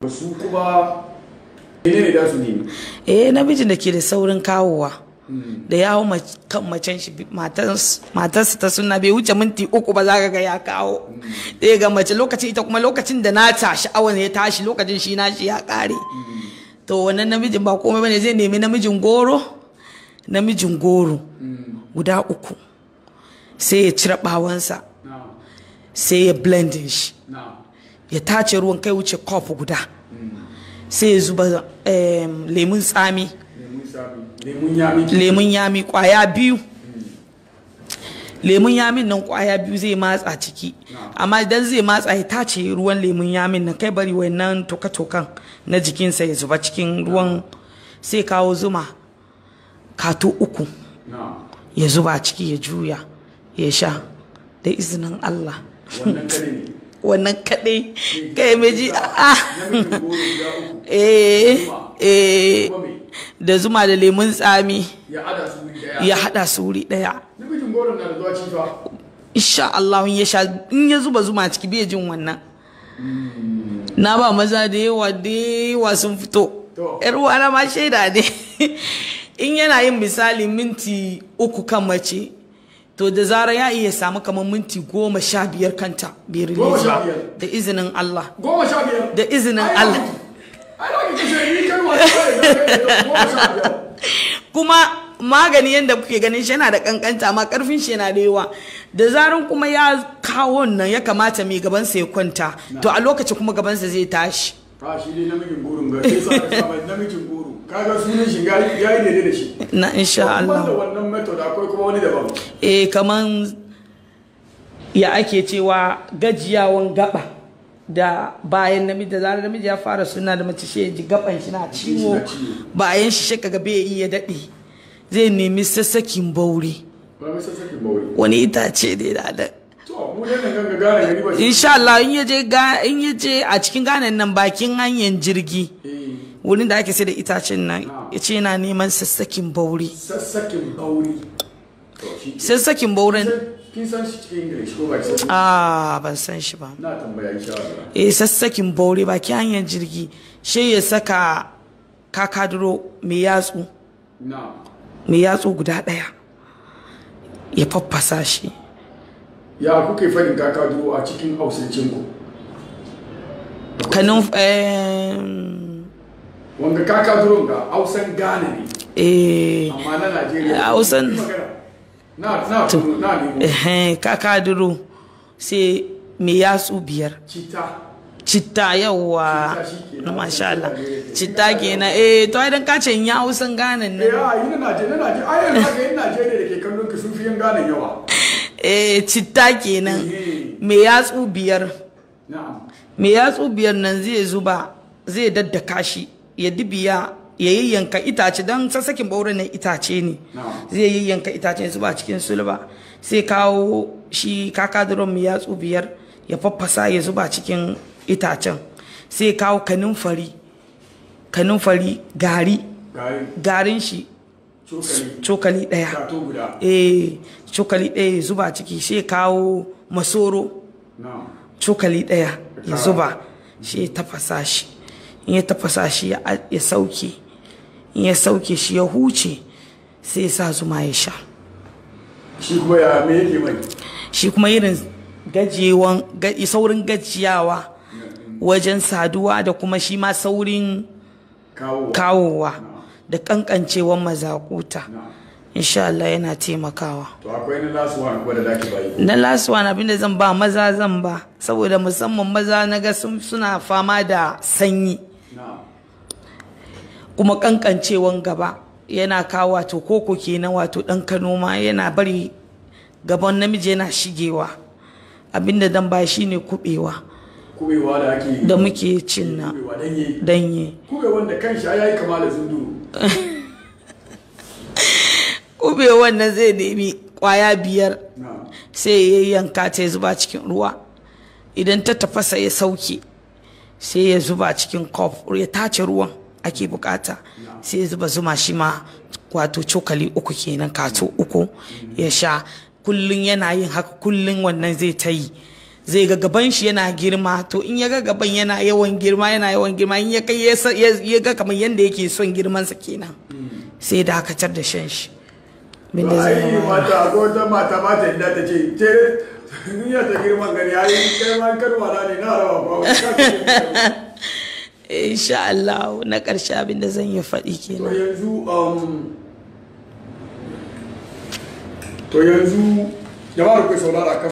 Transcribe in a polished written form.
Su kuma ne da su ne namijin da ke da saurin kawowa da yawo kan macen shi matarsa ta suna bai wuce minti 3 ba za ka ga ya kawo ɗaya ga mace lokacin ita kuma lokacin da na tashi awon ya tashi lokacin shi na shi ya kare to wannan namijin ba komai bane zai nemi namijin goro guda 3 sai ya cire bawansa sai ya blendin shi ya tace ruwan kai wuce kofi guda sai ya zuba lemun tsami lemun yami kwaya 2 lemun yamin nan kwaya 2 zai matsa ciki amma idan zai matsa ya tace ruwan lemun yamin nan kai bari wannan toka-tokan na jikinsa ya zuba cikin ruwan sai kawo zuma kato 3 ya zuba ciki ya juya ya sha da izinin Allah wannan kaɗai kai meji da zuma da lemun tsami ya hada su wuri daya insha Allah in ya sha in ya zuba zuma ciki bai jin wannan na ba maza da yawa sun fito yar uwana ma shaida ne in yana yin misali minti 3 kan mace to da zarar ya iya samu kamar minti 15 kanta bai release ba da izinin Allah 15 da izinin Allah kuma magani yadda kuke ganin shi yana da kankanta amma karfin shi yana da yawa da zaran kuma ya kawo nan ya kamata mai gabansa ya kwanta to a lokacin kuma gabansa zai tashi shi ne namijin gurin ga sai sa ka namijin guru kaga sunan shi yayi daidai da shi na insha Allah da wannan method akwai kuma wani daban kaman ya ake cewa gajiyawan gaba da bayan namiji da zarar namiji ya fara suna da mace shi ji gaban shi na ciwo bayan shi shaka gabe ya dade zai nemi sassakin bauri wani itace ne da insha Allah in yaje a cikin ganan nan bakin hanyar jirgi wurin da ake sai da itacen nan yace yana neman sassakin bauri sassakin bauren kin san shi cikin English ko ba ban san shi ba na tambaya insha Allah sassakin bauri bakin hanyar jirgi shi ya saka kakaduro mai yatsu guda 1 ya faffasa shi ya kuke fadin kakaduro a cikin hausancin ku kanun wanga kakaduro ga hausan Ghana ne amma na Najeriya hausan na kakaduro sai mai yatsu 5 citta yawa na masha Allah citta kenan to idan ka ce ya hausan Ghana ne ina Najeriya ai haka ina Najeriya da ke kallon ka sun fi yan Ghana yawa citta kenan mai yatsu 5 mai yatsu 5 nan zai zuba zai daddaka shi ya dibiya ya yayyanka itace don sassakin bauren na itace ne zai yayyanka itace zuba cikin sulba sai kawo shi kakaduron mai yatsu 5 ya faffasa ya zuba cikin itacen sai kawo kanunfari garin shi cokali 1 cokali 1 ya zuba ciki sai kawo masoro cokali 1 ya zuba shi ya tafasa shi in ya tafasa shi ya sauke in ya sauke shi ya huce sai ya sa zuma ya sha shi kuma ya me yake mai shi kuma irin saurin gajiyawa wajen saduwa da kuma shi ma saurin kawowa da kankancewan mazakuta insha Allah yana taimakawa to akwai na last one ko da dake bayi na last one abinda zan ba maza zan ba saboda musamman maza naga suna fama da sanyi kuma kankancewan gaba yana kawo wato koko kenan wato dan Kano ma yana bari gaban namiji yana shigewa abinda dan ba shine kubewa da ake da muke cin na danye kubewan da kanshi yayi kama da zunduru kubewan nan zai nemi kwaya 5 sai ya yanka ta zuba cikin ruwa idan ta tafasa ya sauke sai ya zuba cikin cup ya tace ruwan ake bukata sai ya zuba zuma shi ma wato cokali 3 kenan kato 3 ya sha kullun yana yin haka kullun wannan zai ta yi zai ga gaban shi yana girma, to in ya ga gaban yana yawan girma in ya kai ya ga kamar yanda yake son girmansa kenan sai dakatar da shan shi. Mata ko ta mata inda ta ce duniya ta girman gari yayi kai man karwala ne na rawa ba. Insha Allah na ƙarshe abin da zan yi faɗi kenan. To yanzu jama'ar ku saurara